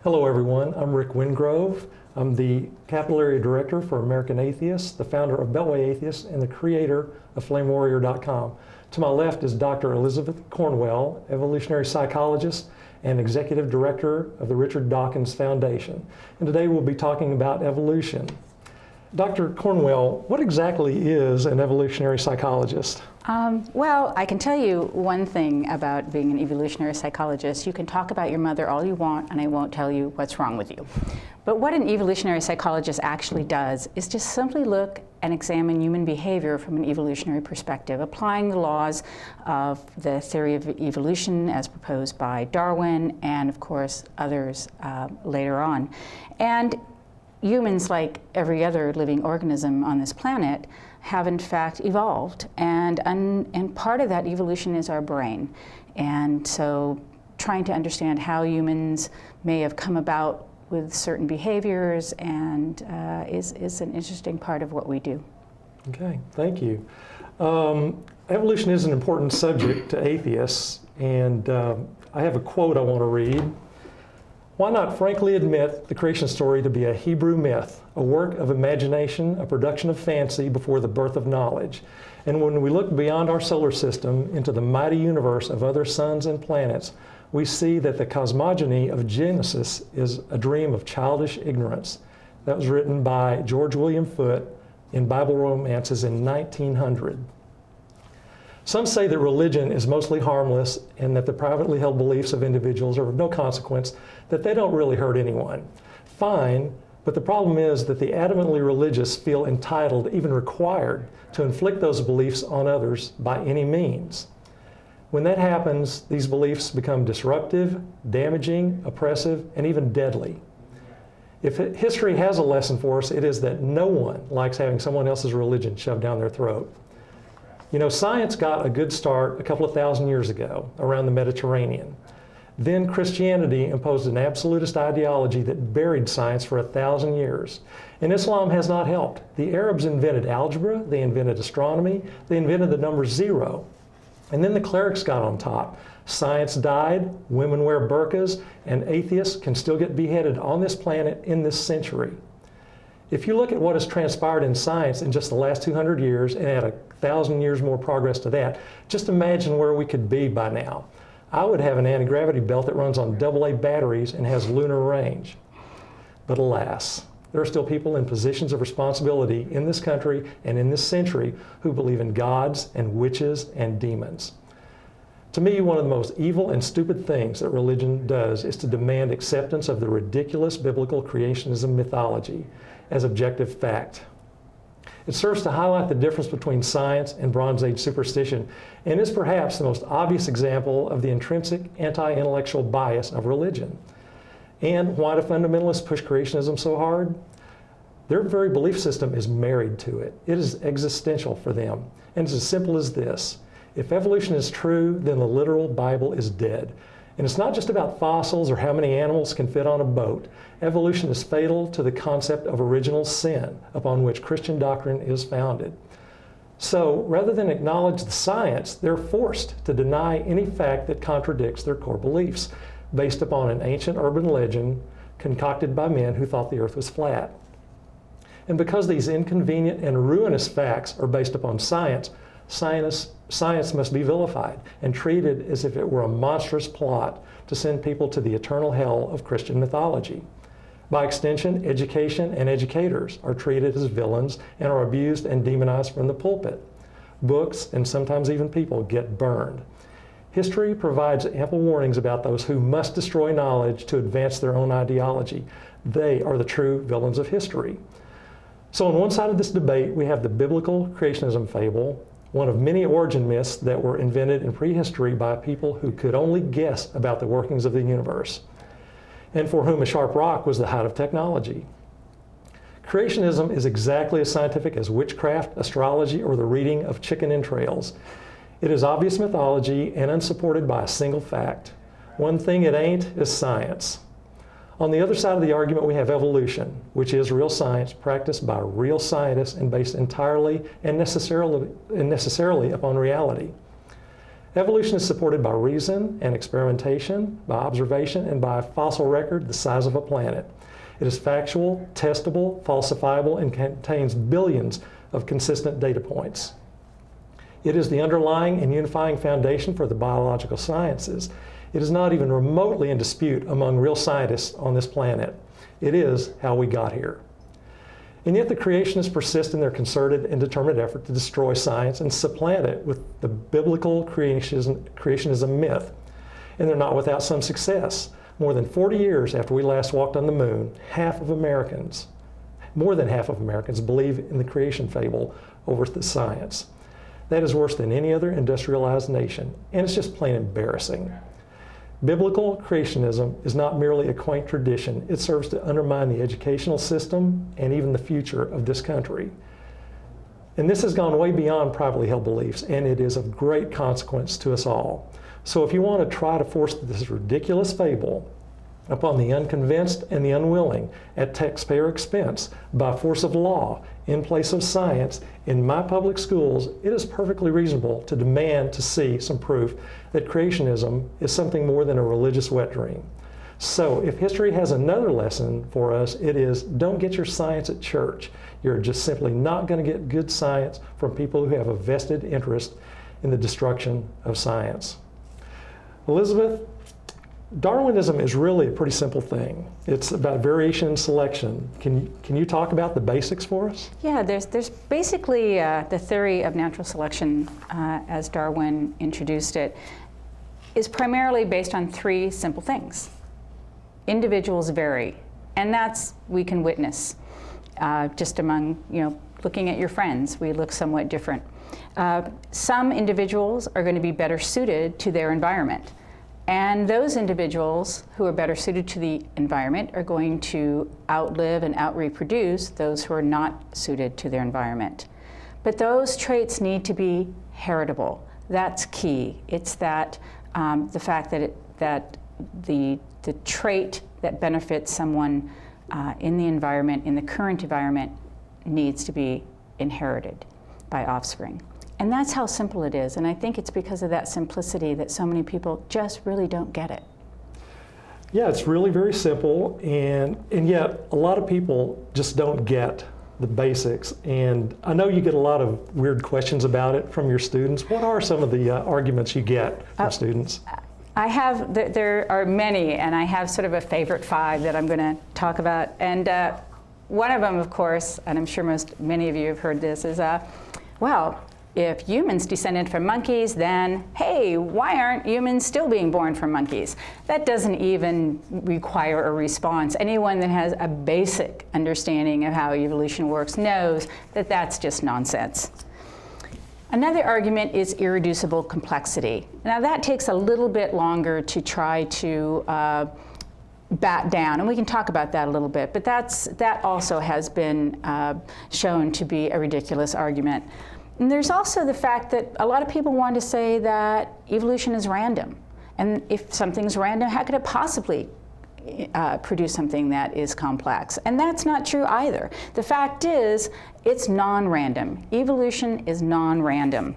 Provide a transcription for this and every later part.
Hello everyone, I'm Rick Wingrove. I'm the Capillary Director for American Atheists, the founder of Beltway Atheists, and the creator of FlameWarrior.com. To my left is Dr. Elizabeth Cornwell, evolutionary psychologist and Executive Director of the Richard Dawkins Foundation. And today we'll be talking about evolution. Dr. Cornwell, what exactly is an evolutionary psychologist? Well, I can tell you one thing about being an evolutionary psychologist. You can talk about your mother all you want, and I won't tell you what's wrong with you. But what an evolutionary psychologist actually does is just simply look and examine human behavior from an evolutionary perspective, applying the laws of the theory of evolution as proposed by Darwin and, of course, others later on. And humans, like every other living organism on this planet, have in fact evolved, and part of that evolution is our brain. And so trying to understand how humans may have come about with certain behaviors and is an interesting part of what we do. Okay, thank you. Evolution is an important subject to atheists, and I have a quote I want to read. Why not frankly admit the creation story to be a Hebrew myth, a work of imagination, a production of fancy before the birth of knowledge? And when we look beyond our solar system into the mighty universe of other suns and planets, we see that the cosmogony of Genesis is a dream of childish ignorance. That was written by George William Foote in Bible Romances in 1900. Some say that religion is mostly harmless and that the privately held beliefs of individuals are of no consequence, that they don't really hurt anyone. Fine, but the problem is that the adamantly religious feel entitled, even required, to inflict those beliefs on others by any means. When that happens, these beliefs become disruptive, damaging, oppressive, and even deadly. If history has a lesson for us, it is that no one likes having someone else's religion shoved down their throat. You know, science got a good start a couple of thousand years ago around the Mediterranean. Then Christianity imposed an absolutist ideology that buried science for 1,000 years. And Islam has not helped. The Arabs invented algebra, they invented astronomy, they invented the number 0. And then the clerics got on top. Science died, women wear burqas, and atheists can still get beheaded on this planet in this century. If you look at what has transpired in science in just the last 200 years and add 1,000 years more progress to that, just imagine where we could be by now. I would have an anti-gravity belt that runs on AA batteries and has lunar range. But alas, there are still people in positions of responsibility in this country and in this century who believe in gods and witches and demons. To me, one of the most evil and stupid things that religion does is to demand acceptance of the ridiculous biblical creationism mythology as objective fact. It serves to highlight the difference between science and Bronze Age superstition, and is perhaps the most obvious example of the intrinsic anti-intellectual bias of religion. And why do fundamentalists push creationism so hard? Their very belief system is married to it. It is existential for them. And it's as simple as this. If evolution is true, then the literal Bible is dead. And it's not just about fossils or how many animals can fit on a boat. Evolution is fatal to the concept of original sin upon which Christian doctrine is founded. So rather than acknowledge the science, they're forced to deny any fact that contradicts their core beliefs based upon an ancient urban legend concocted by men who thought the earth was flat. And because these inconvenient and ruinous facts are based upon science, science must be vilified and treated as if it were a monstrous plot to send people to the eternal hell of Christian mythology. By extension, education and educators are treated as villains and are abused and demonized from the pulpit. Books, and sometimes even people, get burned. History provides ample warnings about those who must destroy knowledge to advance their own ideology. They are the true villains of history. So on one side of this debate, we have the biblical creationism fable, one of many origin myths that were invented in prehistory by people who could only guess about the workings of the universe, and for whom a sharp rock was the height of technology. Creationism is exactly as scientific as witchcraft, astrology, or the reading of chicken entrails. It is obvious mythology and unsupported by a single fact. One thing it ain't is science. On the other side of the argument, we have evolution, which is real science practiced by real scientists and based entirely and necessarily upon reality. Evolution is supported by reason and experimentation, by observation, and by a fossil record the size of a planet. It is factual, testable, falsifiable, and contains billions of consistent data points. It is the underlying and unifying foundation for the biological sciences. It is not even remotely in dispute among real scientists on this planet. It is how we got here. And yet the creationists persist in their concerted and determined effort to destroy science and supplant it with the biblical creationism myth. And they're not without some success. More than 40 years after we last walked on the moon, more than half of Americans believe in the creation fable over the science. That is worse than any other industrialized nation, and it's just plain embarrassing. Biblical creationism is not merely a quaint tradition. It serves to undermine the educational system and even the future of this country. And this has gone way beyond privately held beliefs, and it is of great consequence to us all. So if you want to try to force this ridiculous fable upon the unconvinced and the unwilling at taxpayer expense by force of law in place of science in my public schools, it is perfectly reasonable to demand to see some proof that creationism is something more than a religious wet dream. So if history has another lesson for us, it is don't get your science at church. You're just simply not going to get good science from people who have a vested interest in the destruction of science. Elizabeth, Darwinism is really a pretty simple thing. It's about variation and selection. Can you talk about the basics for us? Yeah, there's basically the theory of natural selection, as Darwin introduced it, is primarily based on three simple things. Individuals vary, and that's we can witness just among, looking at your friends, we look somewhat different. Some individuals are going to be better suited to their environment. And those individuals who are better suited to the environment are going to outlive and outreproduce those who are not suited to their environment. But those traits need to be heritable. That's key. It's that the fact that the trait that benefits someone in the environment, in the current environment, needs to be inherited by offspring. And that's how simple it is. And I think it's because of that simplicity that so many people just really don't get it. Yeah, it's really very simple. And yet a lot of people just don't get the basics. And I know you get a lot of weird questions about it from your students. What are some of the arguments you get from students? There are many, and I have sort of a favorite five that I'm going to talk about. And one of them, of course, and I'm sure many of you have heard this, is, if humans descended from monkeys, then, hey, why aren't humans still being born from monkeys? That doesn't even require a response. Anyone that has a basic understanding of how evolution works knows that that's just nonsense. Another argument is irreducible complexity. Now that takes a little bit longer to try to bat down, and we can talk about that a little bit, but that also has been shown to be a ridiculous argument. And there's also the fact that a lot of people want to say that evolution is random. And if something's random, how could it possibly produce something that is complex? And that's not true either. The fact is, it's non-random. Evolution is non-random.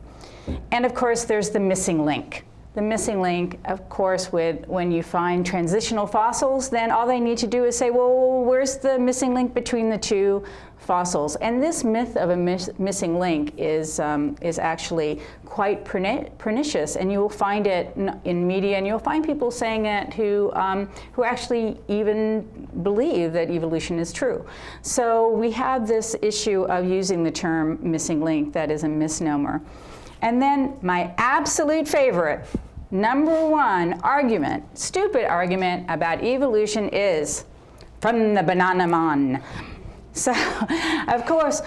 And of course, there's the missing link. The missing link, of course, when you find transitional fossils, then all they need to do is say, well, where's the missing link between the two fossils? And this myth of a missing link is actually quite pernicious, and you will find it in media, and you'll find people saying it who actually even believe that evolution is true. So we have this issue of using the term missing link that is a misnomer. And then my absolute favorite, number one argument, stupid argument about evolution is from the banana man. So, of course,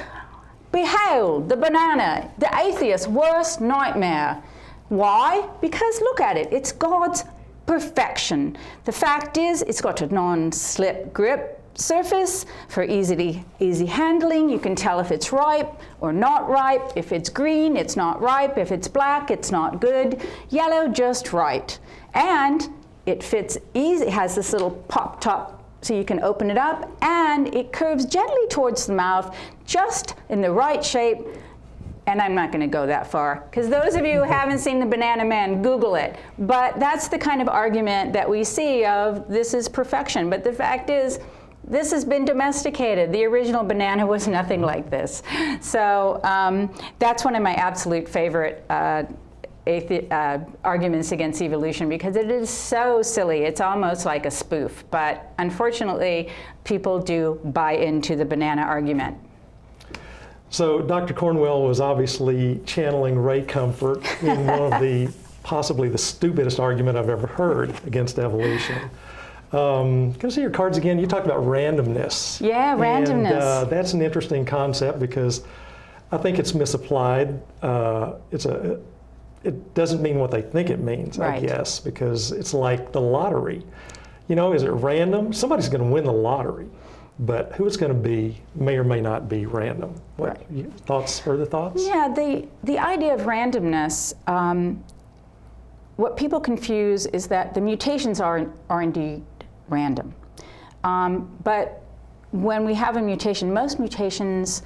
behold, the banana, the atheist's worst nightmare. Why? Because look at it, it's God's perfection. The fact is, it's got a non-slip grip surface for easy handling. You can tell if it's ripe or not ripe. If it's green, it's not ripe. If it's black, it's not good. Yellow, just right. And it fits easy. It has this little pop top so you can open it up, and it curves gently towards the mouth, just in the right shape. and I'm not going to go that far, because those of you who haven't seen The Banana Man, Google it. But that's the kind of argument that we see of this is perfection. But the fact is, this has been domesticated. The original banana was nothing like this. So that's one of my absolute favorite arguments against evolution, because it is so silly. It's almost like a spoof. But unfortunately, people do buy into the banana argument. So Dr. Cornwell was obviously channeling Ray Comfort in one of the possibly the stupidest argument I've ever heard against evolution. Can I see your cards again? You talked about randomness. Yeah, randomness. And that's an interesting concept because I think it's misapplied. It doesn't mean what they think it means, Right. I guess, because it's like the lottery. You know, is it random? Somebody's going to win the lottery, but who it's going to be may or may not be random. What further thoughts? Yeah, the idea of randomness, what people confuse is that the mutations are indeed random. But when we have a mutation, most mutations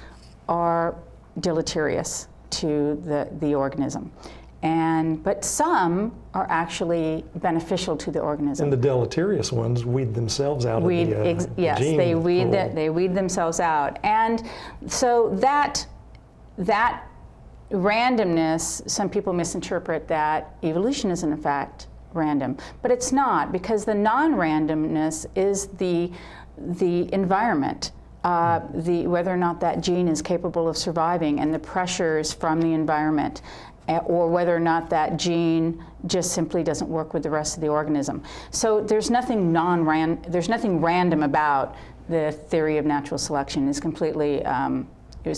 are deleterious to the organism. But some are actually beneficial to the organism. And the deleterious ones weed themselves out of the yes, gene they weed pool. they weed themselves out, and so that randomness, some people misinterpret that evolution is in fact random, but it's not, because the non-randomness is the environment. Whether or not that gene is capable of surviving, and the pressures from the environment, or whether or not that gene just simply doesn't work with the rest of the organism. So there's nothing random about the theory of natural selection. It's completely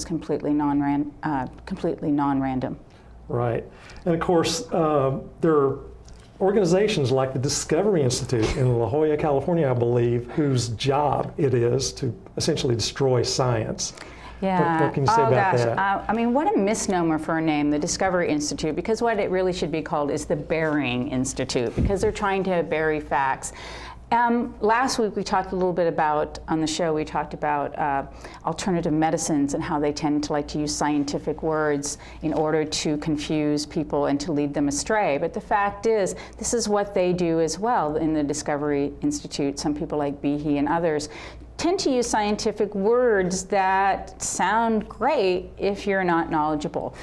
completely non-random. Right, and of course there are organizations like the Discovery Institute in La Jolla, California, I believe, whose job it is to essentially destroy science. Yeah. What can you say about that? I mean, what a misnomer for a name, the Discovery Institute, because what it really should be called is the Burying Institute, because they're trying to bury facts. Last week we talked a little bit about, on the show, we talked about alternative medicines and how they tend to like to use scientific words in order to confuse people and to lead them astray. But the fact is, this is what they do as well in the Discovery Institute. Some people like Behe and others tend to use scientific words that sound great if you're not knowledgeable.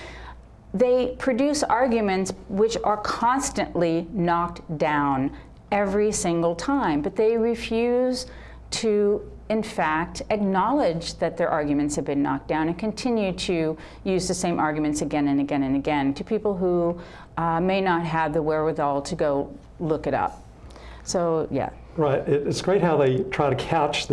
They produce arguments which are constantly knocked down every single time, but they refuse to, in fact, acknowledge that their arguments have been knocked down and continue to use the same arguments again and again and again to people who may not have the wherewithal to go look it up. So, yeah. Right. It's great how they try to couch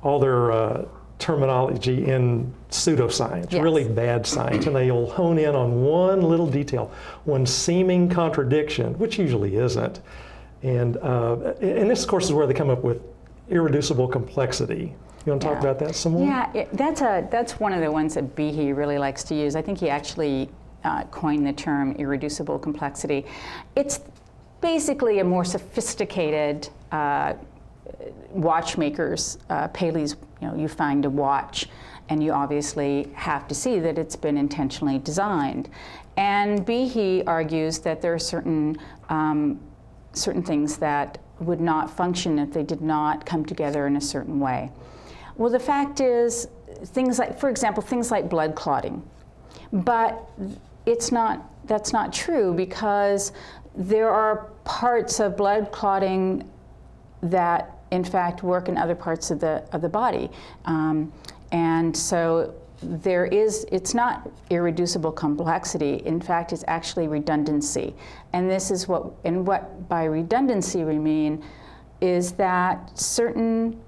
all their terminology in pseudoscience, Yes. really bad science, and they'll hone in on one little detail, one seeming contradiction, which usually isn't. And this, of course, is where they come up with irreducible complexity. You want to talk about that some more? Yeah, that's one of the ones that Behe really likes to use. I think he actually coined the term irreducible complexity. It's basically a more sophisticated watchmakers, Paley's, you find a watch and you obviously have to see that it's been intentionally designed. And Behe argues that there are certain things that would not function if they did not come together in a certain way. Well, the fact is, things like, for example, things like blood clotting. But that's not true, because there are parts of blood clotting that in fact work in other parts of the body. And so it's not irreducible complexity. In fact, it's actually redundancy. And this is what by redundancy we mean is that certain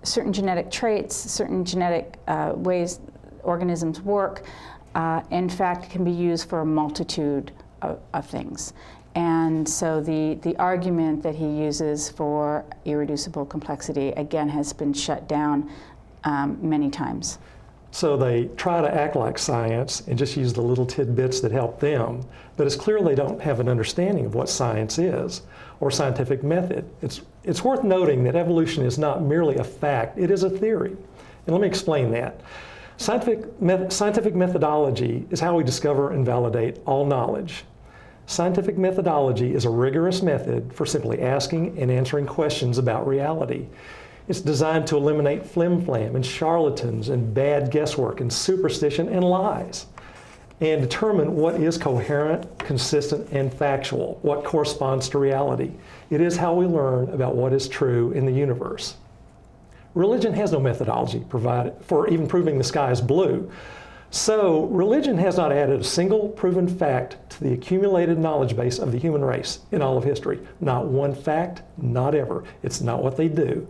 genetic traits, certain genetic ways organisms work, in fact, can be used for a multitude of things. And so the argument that he uses for irreducible complexity, again, has been shut down many times. So they try to act like science and just use the little tidbits that help them, but it's clear they don't have an understanding of what science is or scientific method. It's worth noting that evolution is not merely a fact, it is a theory. And let me explain that. Scientific methodology is how we discover and validate all knowledge. Scientific methodology is a rigorous method for simply asking and answering questions about reality. It's designed to eliminate flim-flam and charlatans and bad guesswork and superstition and lies, and determine what is coherent, consistent, and factual, what corresponds to reality. It is how we learn about what is true in the universe. Religion has no methodology provided for even proving the sky is blue. So religion has not added a single proven fact to the accumulated knowledge base of the human race in all of history. Not one fact, not ever. It's not what they do.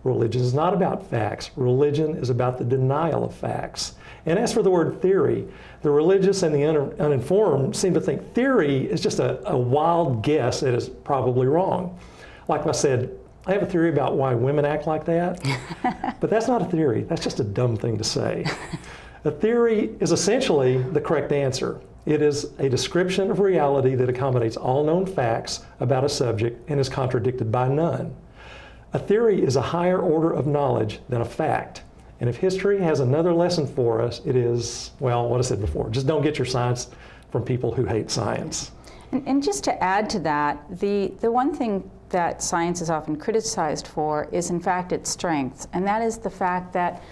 Religion is not about facts. Religion is about the denial of facts. And as for the word theory, the religious and the uninformed seem to think theory is just a wild guess that is probably wrong. Like I said, I have a theory about why women act like that, but that's not a theory. That's just a dumb thing to say. A theory is essentially the correct answer. It is a description of reality that accommodates all known facts about a subject and is contradicted by none. A theory is a higher order of knowledge than a fact. And if history has another lesson for us, it is, well, what I said before, just don't get your science from people who hate science. And just to add to that, the one thing that science is often criticized for is in fact its strengths, and that is the fact that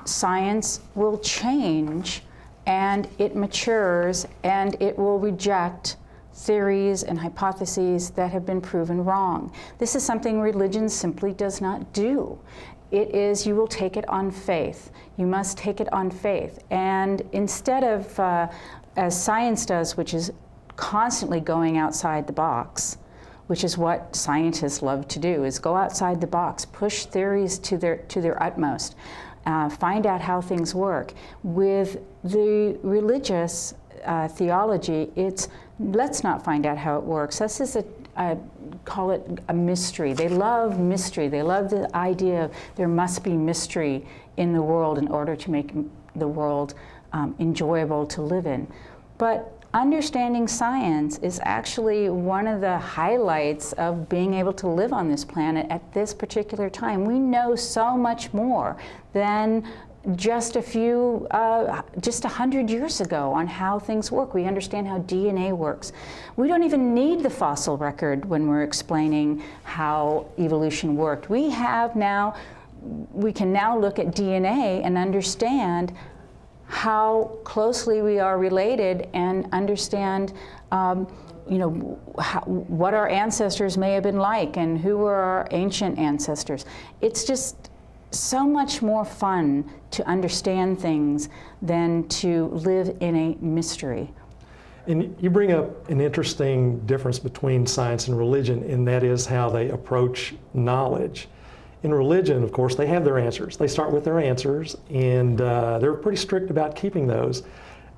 science will change and it matures and it will reject theories and hypotheses that have been proven wrong. This is something religion simply does not do. It is, you will take it on faith. You must take it on faith. And instead of, as science does, which is constantly going outside the box, which is what scientists love to do, is go outside the box, push theories to their utmost, find out how things work. With the religious theology, it's let's not find out how it works. This is call it a mystery. They love mystery. They love the idea of there must be mystery in the world in order to make the world enjoyable to live in. But understanding science is actually one of the highlights of being able to live on this planet at this particular time. We know so much more than just 100 years ago on how things work. We understand how DNA works. We don't even need the fossil record when we're explaining how evolution worked. We can now look at DNA and understand how closely we are related and understand what our ancestors may have been like and who were our ancient ancestors. It's just so much more fun to understand things than to live in a mystery. And you bring up an interesting difference between science and religion, and that is how they approach knowledge. In religion, of course, they have their answers. They start with their answers, and they're pretty strict about keeping those.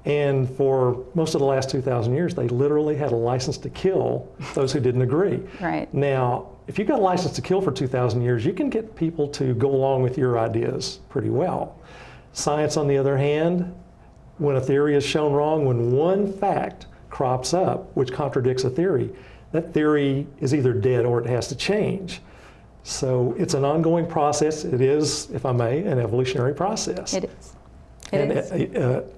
And for most of the last 2,000 years, they literally had a license to kill those who didn't agree. Right. Now, if you've got a license to kill for 2,000 years, you can get people to go along with your ideas pretty well. Science, on the other hand, when a theory is shown wrong, when one fact crops up which contradicts a theory, that theory is either dead or it has to change. So it's an ongoing process. It is, if I may, an evolutionary process. It is.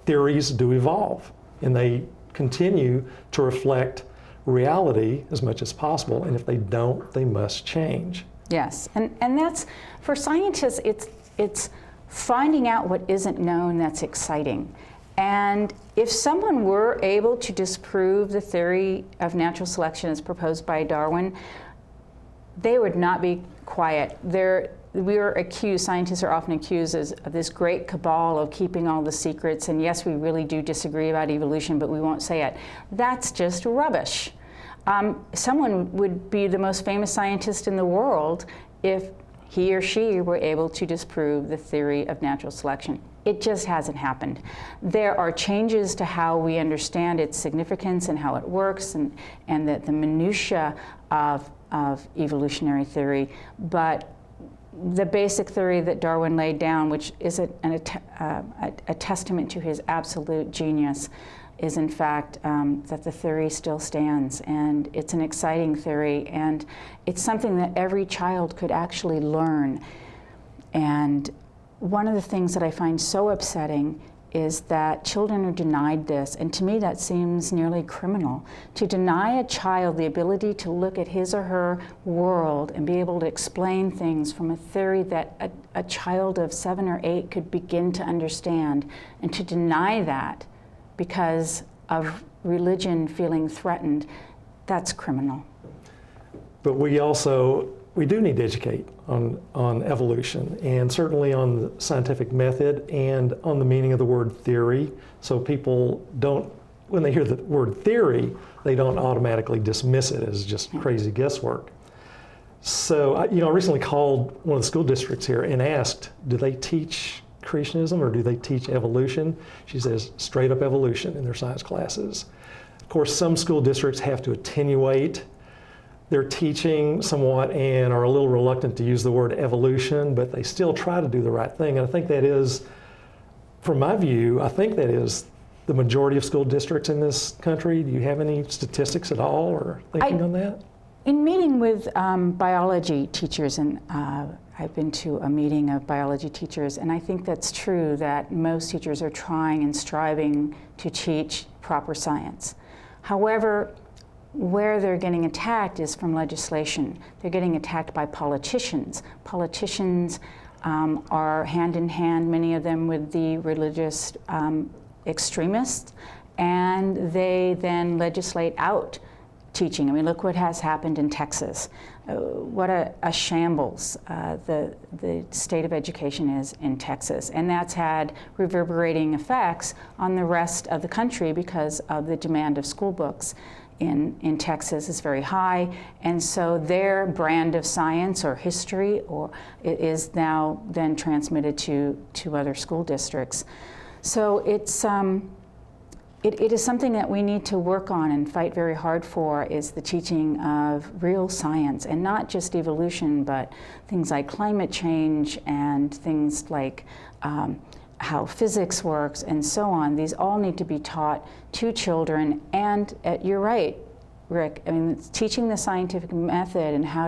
Theories do evolve, and they continue to reflect reality as much as possible, and if they don't, they must change. Yes, and that's, for scientists, it's finding out what isn't known that's exciting. And if someone were able to disprove the theory of natural selection as proposed by Darwin, they would not be quiet. Scientists are often accused of this great cabal of keeping all the secrets, and yes, we really do disagree about evolution, but we won't say it. That's just rubbish. Someone would be the most famous scientist in the world if he or she were able to disprove the theory of natural selection. It just hasn't happened. There are changes to how we understand its significance and how it works, and the minutiae of evolutionary theory, but the basic theory that Darwin laid down, which is a testament to his absolute genius, is in fact that the theory still stands, and it's an exciting theory, and it's something that every child could actually learn. And one of the things that I find so upsetting is that children are denied this, and to me that seems nearly criminal. To deny a child the ability to look at his or her world and be able to explain things from a theory that a child of 7 or 8 could begin to understand, and to deny that because of religion feeling threatened, that's criminal. But we do need to educate on evolution, and certainly on the scientific method and on the meaning of the word theory, so people don't, when they hear the word theory, they don't automatically dismiss it as just crazy guesswork. So I recently called one of the school districts here and asked, do they teach creationism or do they teach evolution? She says straight up evolution in their science classes. Of course, some school districts have to attenuate their teaching somewhat and are a little reluctant to use the word evolution, but they still try to do the right thing. And I think that is, from my view, I think that is the majority of school districts in this country. Do you have any statistics at all or thinking on that? In meeting with biology teachers, and I've been to a meeting of biology teachers, and I think that's true that most teachers are trying and striving to teach proper science. However, where they're getting attacked is from legislation. They're getting attacked by politicians. Politicians are hand in hand, many of them, with the religious extremists, and they then legislate out teaching. I mean, look what has happened in Texas. What a shambles the state of education is in Texas. And that's had reverberating effects on the rest of the country because of the demand of school books in Texas is very high. And so their brand of science or history it is now then transmitted to other school districts. So it's it is something that we need to work on and fight very hard for, is the teaching of real science, and not just evolution, but things like climate change and things like how physics works and so on. These all need to be taught to children. And you're right, Rick, I mean, teaching the scientific method and how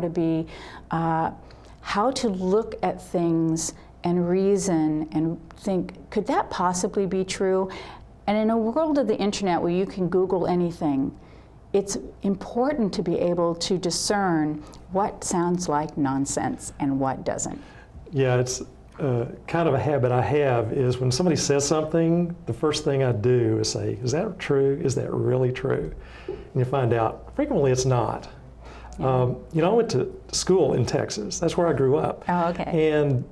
to look at things and reason and think, could that possibly be true? And in a world of the internet where you can Google anything, it's important to be able to discern what sounds like nonsense and what doesn't. Yeah, it's kind of a habit I have is when somebody says something, the first thing I do is say, is that true? Is that really true? And you find out frequently it's not. Yeah. I went to school in Texas. That's where I grew up. Oh, okay. And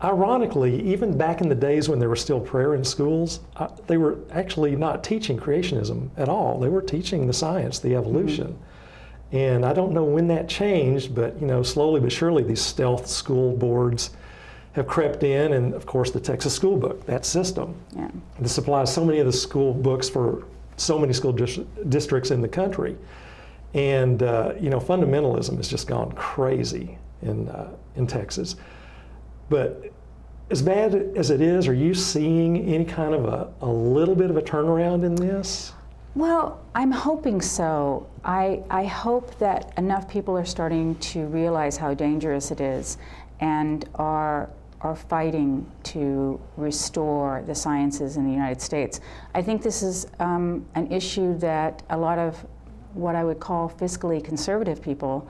ironically, even back in the days when there was still prayer in schools, they were actually not teaching creationism at all. They were teaching the science, the evolution. Mm-hmm. And I don't know when that changed, but slowly but surely these stealth school boards have crept in, and of course the Texas School Book, that system. Yeah. This supplies so many of the school books for so many school districts in the country. And fundamentalism has just gone crazy in Texas. But as bad as it is, are you seeing any kind of a little bit of a turnaround in this? Well, I'm hoping so. I hope that enough people are starting to realize how dangerous it is and are fighting to restore the sciences in the United States. I think this is an issue that a lot of what I would call fiscally conservative people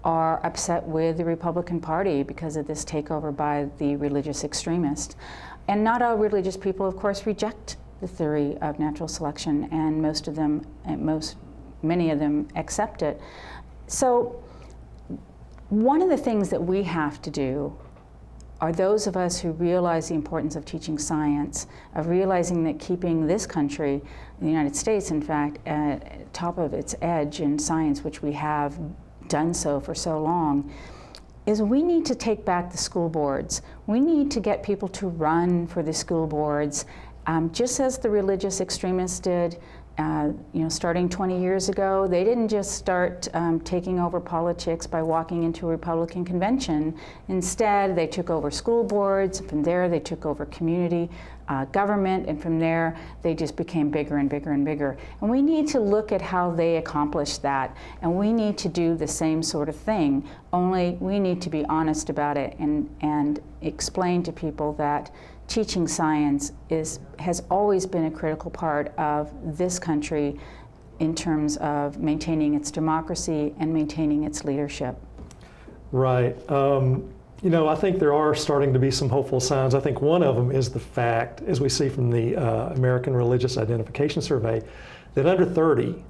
are upset with the Republican Party because of this takeover by the religious extremists. And not all religious people, of course, reject the theory of natural selection, and many of them accept it. So one of the things that we have to do are those of us who realize the importance of teaching science, of realizing that keeping this country, the United States, in fact, at top of its edge in science, which we have done so for so long, is we need to take back the school boards. We need to get people to run for the school boards, just as the religious extremists did. Starting 20 years ago, they didn't just start taking over politics by walking into a Republican convention. Instead, they took over school boards. From there, they took over community government, and from there, they just became bigger and bigger and bigger. And we need to look at how they accomplished that, and we need to do the same sort of thing, only we need to be honest about it and explain to people that teaching science has always been a critical part of this country in terms of maintaining its democracy and maintaining its leadership. Right. You know, I think there are starting to be some hopeful signs. I think one of them is the fact, as we see from the American Religious Identification Survey, that under 30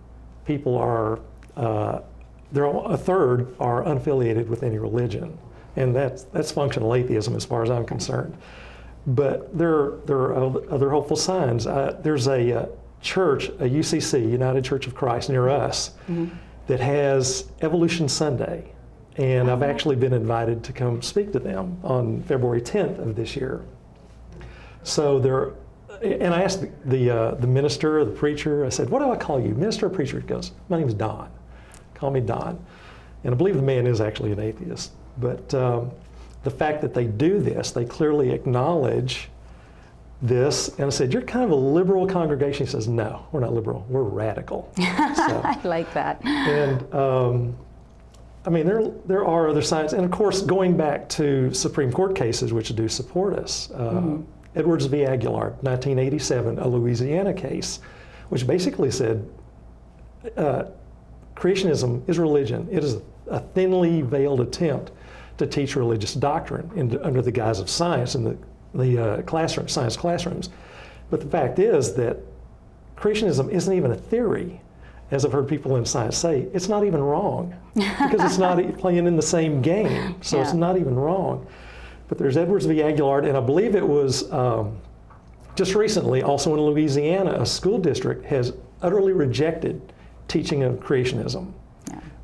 people are, a third are unaffiliated with any religion. And that's functional atheism as far as I'm concerned. But there are other hopeful signs. There's a church, a UCC, United Church of Christ, near us, that has Evolution Sunday. And I've actually been invited to come speak to them on February 10th of this year. So and I asked the minister, the preacher, I said, what do I call you, minister or preacher? He goes, my name's Don. Call me Don. And I believe the man is actually an atheist. But the fact that they do this, they clearly acknowledge this. And I said, you're kind of a liberal congregation. He says, no, we're not liberal, we're radical. So, I like that. And I mean, there are other signs. And of course, going back to Supreme Court cases which do support us, Edwards v. Aguilar, 1987, a Louisiana case, which basically said creationism is religion. It is a thinly veiled attempt to teach religious doctrine under the guise of science in the classroom, science classrooms. But the fact is that creationism isn't even a theory. As I've heard people in science say, it's not even wrong because it's not playing in the same game, so it's not even wrong. But there's Edwards v. Aguilar, and I believe it was just recently, also in Louisiana, a school district has utterly rejected teaching of creationism,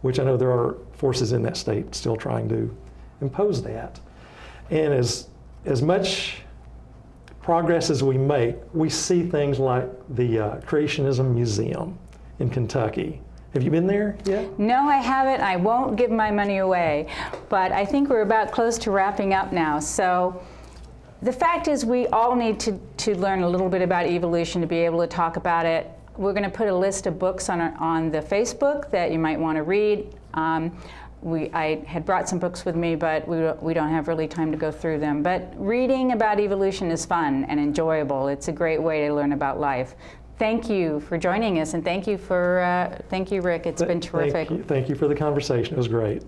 which I know there are forces in that state still trying to impose that. And as much progress as we make, we see things like the Creationism Museum in Kentucky. Have you been there yet? No, I haven't. I won't give my money away. But I think we're about close to wrapping up now. So the fact is we all need to learn a little bit about evolution to be able to talk about it. We're going to put a list of books on the Facebook that you might want to read. I had brought some books with me, but we don't have really time to go through them. But reading about evolution is fun and enjoyable. It's a great way to learn about life. Thank you for joining us, and thank you, Rick. It's been terrific. Thank you for the conversation. It was great.